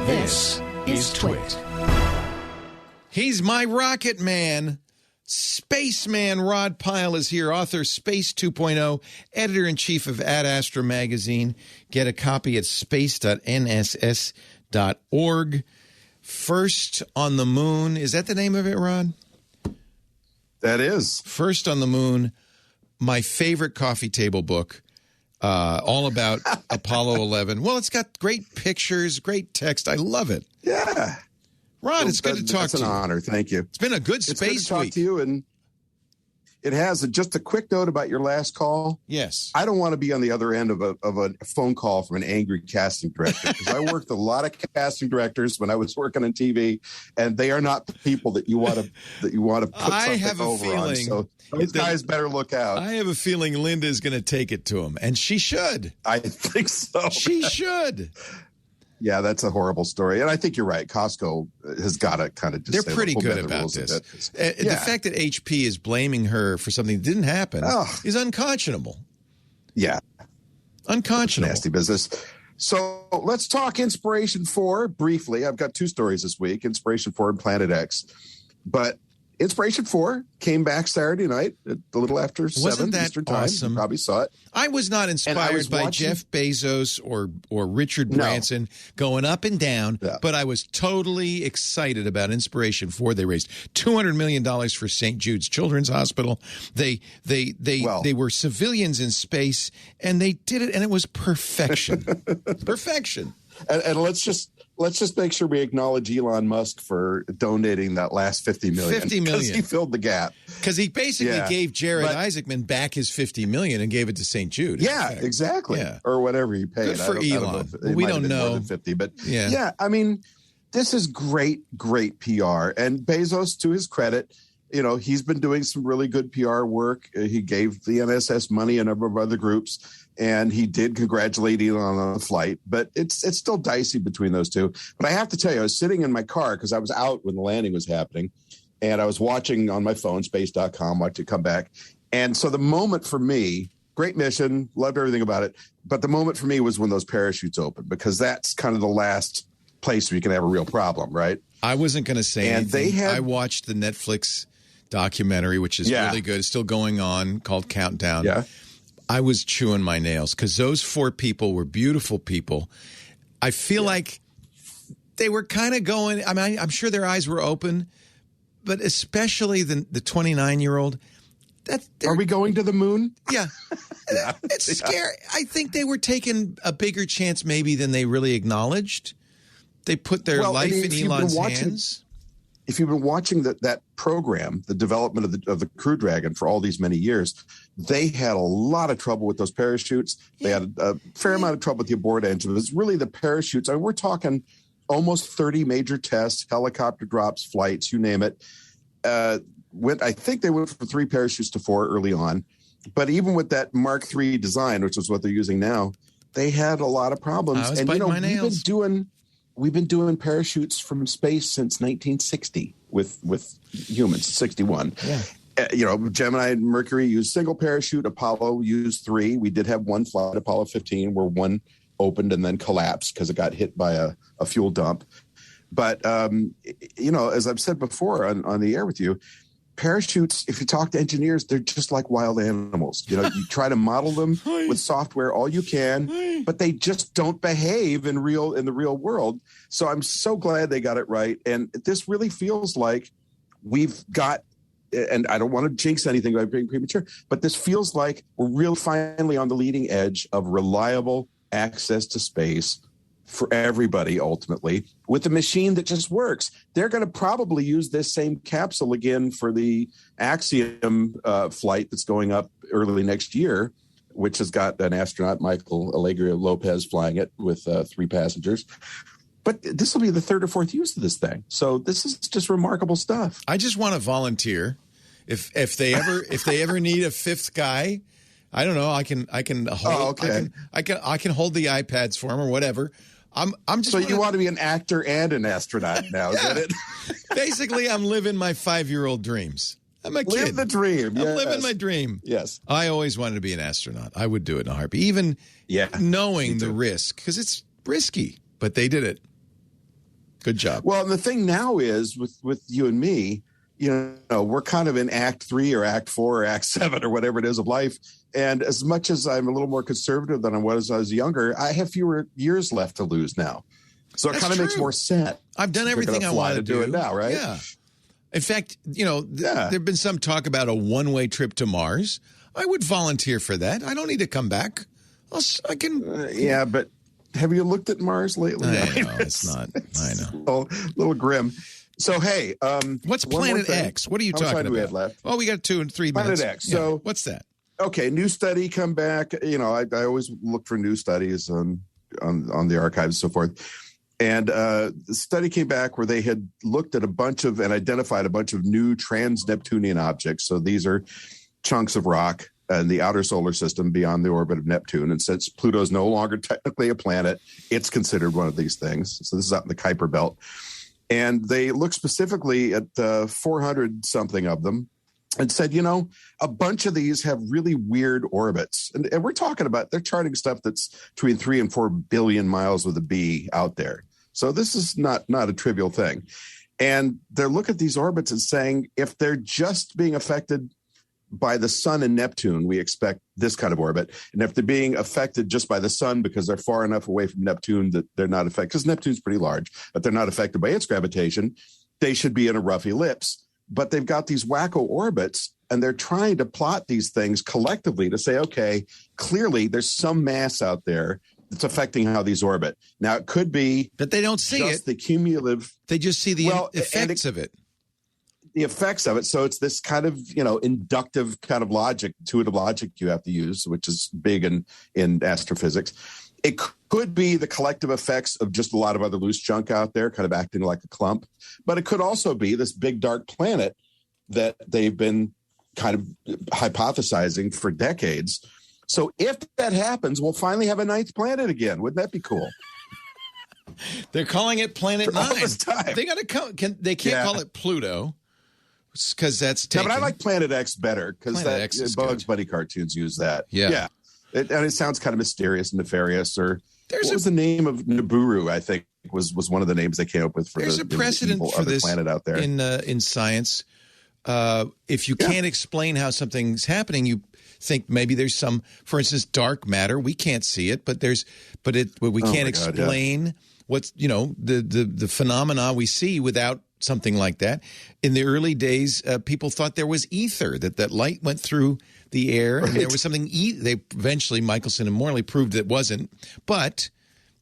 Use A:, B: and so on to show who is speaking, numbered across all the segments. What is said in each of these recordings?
A: This is Twit. He's my rocket man. Spaceman Rod Pyle is here, author Space 2.0, editor-in-chief of Ad Astra magazine. Get a copy at space.nss.org. First on the Moon. Is that the name of it, Rod?
B: That is.
A: First on the Moon, my favorite coffee table book, all about Apollo 11. Well, it's got great pictures, great text. I love it.
B: Yeah.
A: Rod, it's good to talk to you.
B: It's an honor. Thank you.
A: It's been a good space week.
B: It's good to talk to you, and it has. Just a quick note about your last call.
A: Yes.
B: I don't want to be on the other end of a phone call from an angry casting director, because I worked with a lot of casting directors when I was working on TV, and they are not the people that you want to put something over on. So those guys better look out.
A: I have a feeling Linda is going to take it to him, and she should.
B: I think so.
A: She should.
B: Yeah, that's a horrible story. And I think you're right. Costco has got to kind of just
A: They're pretty good about this. The fact that HP is blaming her for something that didn't happen is unconscionable.
B: Yeah.
A: Unconscionable.
B: Nasty business. So let's talk Inspiration 4 briefly. I've got two stories this week, Inspiration 4 and Planet X. But Inspiration 4 came back Saturday night at a little after 7 Eastern time.
A: Awesome?
B: You probably saw it.
A: I was not inspired by Jeff Bezos or Richard Branson going up and down, but I was totally excited about Inspiration 4. They raised $200 million for St. Jude's Children's Hospital. They were civilians in space, and they did it, and it was perfection. Perfection.
B: And let's just make sure we acknowledge Elon Musk for donating that last $50 million.
A: $50 million.
B: Because he filled the gap.
A: Because he basically gave Jared Isaacman back his $50 million and gave it to St. Jude.
B: Yeah, exactly. Yeah. Or whatever he paid.
A: Good for Elon. We don't know.
B: More than 50, but yeah, I mean, this is great PR. And Bezos, to his credit, he's been doing some really good PR work. He gave the NSS money and a number of other groups. And he did congratulate Elon on the flight, but it's still dicey between those two. But I have to tell you, I was sitting in my car because I was out when the landing was happening, and I was watching on my phone, space.com, watching it come back. And so the moment for me, great mission, loved everything about it, but the moment for me was when those parachutes opened, because that's kind of the last place where you can have a real problem, right?
A: I wasn't going to say anything. I watched the Netflix documentary, which is really good. It's still going on, called Countdown.
B: Yeah.
A: I was chewing my nails because those 4 people were beautiful people. I feel like they were kind of going, I mean, I'm sure their eyes were open, but especially the 29-year-old.
B: Are we going to the moon?
A: Yeah. It's scary. I think they were taking a bigger chance maybe than they really acknowledged. They put their life in Elon's hands.
B: If you've been watching that program, the development of the Crew Dragon for all these many years, they had a lot of trouble with those parachutes. They had a fair amount of trouble with the abort engine. It's really the parachutes. I mean, we're talking almost 30 major tests, helicopter drops, flights, you name it. I think they went from 3 parachutes to 4 early on. But even with that Mark III design, which is what they're using now, they had a lot of problems.
A: I was biting my nails.
B: We've been doing parachutes from space since 1960 with humans, 61.
A: Yeah.
B: Gemini and Mercury used single parachute. Apollo used 3. We did have one flight, Apollo 15, where one opened and then collapsed because it got hit by a fuel dump. But, as I've said before on the air with you, parachutes, if you talk to engineers, they're just like wild animals. You try to model them with software all you can, but they just don't behave in the real world. So I'm so glad they got it right. And this really feels like we've got, and I don't want to jinx anything by being premature, but this feels like we're finally on the leading edge of reliable access to space for everybody, ultimately, with a machine that just works. They're going to probably use this same capsule again for the Axiom flight that's going up early next year, which has got an astronaut, Michael Alegria Lopez, flying it with 3 passengers. But this will be the 3rd or 4th use of this thing. So this is just remarkable stuff.
A: I just want to volunteer. If they ever need a 5th guy, I don't know. I can hold. I can hold the iPads for him or whatever. I'm just.
B: So you want to be an actor and an astronaut now? Is that it?
A: Basically, I'm living my 5-year-old dreams. I'm a kid.
B: Live the dream.
A: I'm living my dream.
B: Yes.
A: I always wanted to be an astronaut. I would do it in a heartbeat, even knowing the risk, because it's risky. But they did it. Good job.
B: Well, and the thing now is with you and me, we're kind of in Act 3 or Act 4 or Act 7 or whatever it is of life. And as much as I'm a little more conservative than I was when I was younger, I have fewer years left to lose now. So it kind of makes more sense.
A: I've done everything I want to do
B: it now, right?
A: Yeah. In fact, there've been some talk about a one-way trip to Mars. I would volunteer for that. I don't need to come back. I can.
B: Yeah, but have you looked at Mars lately?
A: I know it's not. I know.
B: A little grim. So, hey,
A: what's Planet X? What are you talking about?
B: We have left?
A: Oh, we got 2 and 3
B: Planet
A: minutes.
B: X.
A: Yeah.
B: So,
A: what's that?
B: Okay, new study come back. I always look for new studies on the archives and so forth. And the study came back where they had looked at and identified a bunch of new trans-Neptunian objects. So these are chunks of rock in the outer solar system beyond the orbit of Neptune. And since Pluto is no longer technically a planet, it's considered one of these things. So this is out in the Kuiper Belt. And they looked specifically at 400 something of them and said, a bunch of these have really weird orbits. And we're talking about, they're charting stuff that's between 3 and 4 billion miles with a B out there. So this is not a trivial thing. And they're looking at these orbits and saying, if they're just being affected by the sun and Neptune, we expect this kind of orbit. And if they're being affected just by the sun because they're far enough away from Neptune that they're not affected, because Neptune's pretty large, but they're not affected by its gravitation, they should be in a rough ellipse. But they've got these wacko orbits, and they're trying to plot these things collectively to say, okay, clearly there's some mass out there that's affecting how these orbit. Now, it could be
A: that they don't see
B: just
A: it.
B: The cumulative.
A: They just see the effects of it.
B: The effects of it. So it's this kind of, inductive kind of logic, intuitive logic you have to use, which is big in astrophysics. It could be the collective effects of just a lot of other loose junk out there, kind of acting like a clump. But it could also be this big dark planet that they've been kind of hypothesizing for decades. So if that happens, we'll finally have a ninth planet again. Wouldn't that be cool?
A: They're calling it Planet 9.
B: All this time.
A: They got to. They can't call it Pluto because that's taken.
B: Yeah, but I like Planet X better because Bugs Bunny cartoons use that.
A: Yeah.
B: And it sounds kind of mysterious and nefarious. Or what was the name of Nibiru? I think was one of the names they came up with for
A: there's a precedent for this
B: planet out there
A: in science. If you can't explain how something's happening, you think maybe there's some, for instance, dark matter. We can't see it, but we can't explain what's the phenomena we see without something like that. In the early days, people thought there was ether, that light went through the air, and there was something. They eventually, Michelson and Morley proved it wasn't, but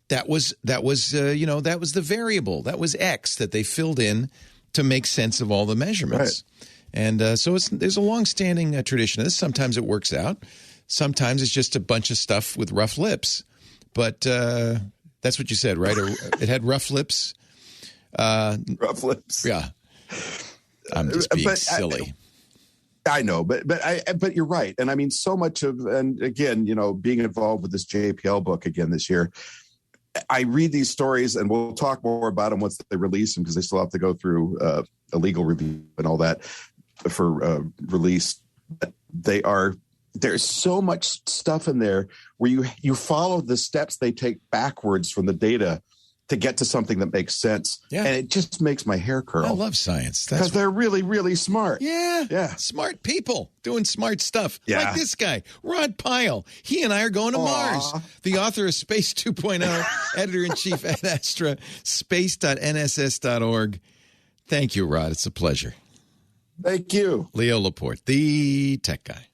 A: that was the variable. That was X that they filled in to make sense of all the measurements. Right. And so there's a long-standing tradition of this. Sometimes it works out. Sometimes it's just a bunch of stuff with rough lips. But that's what you said, right? It had rough lips.
B: Rough lips.
A: Yeah. I'm just being silly.
B: I know, but you're right. And I mean, so much of, and again, being involved with this JPL book again this year, I read these stories, and we'll talk more about them once they release them because they still have to go through a legal review and all that for release. There's so much stuff in there where you follow the steps they take backwards from the data to get to something that makes sense. Yeah. And it just makes my hair curl.
A: I love science.
B: Because they're really, really smart.
A: Yeah. Yeah. Smart people doing smart stuff.
B: Yeah.
A: Like this guy, Rod Pyle. He and I are going to Mars. The author of Space 2.0, editor-in-chief at Astra, space.nss.org. Thank you, Rod. It's a pleasure.
B: Thank you.
A: Leo Laporte, the tech guy.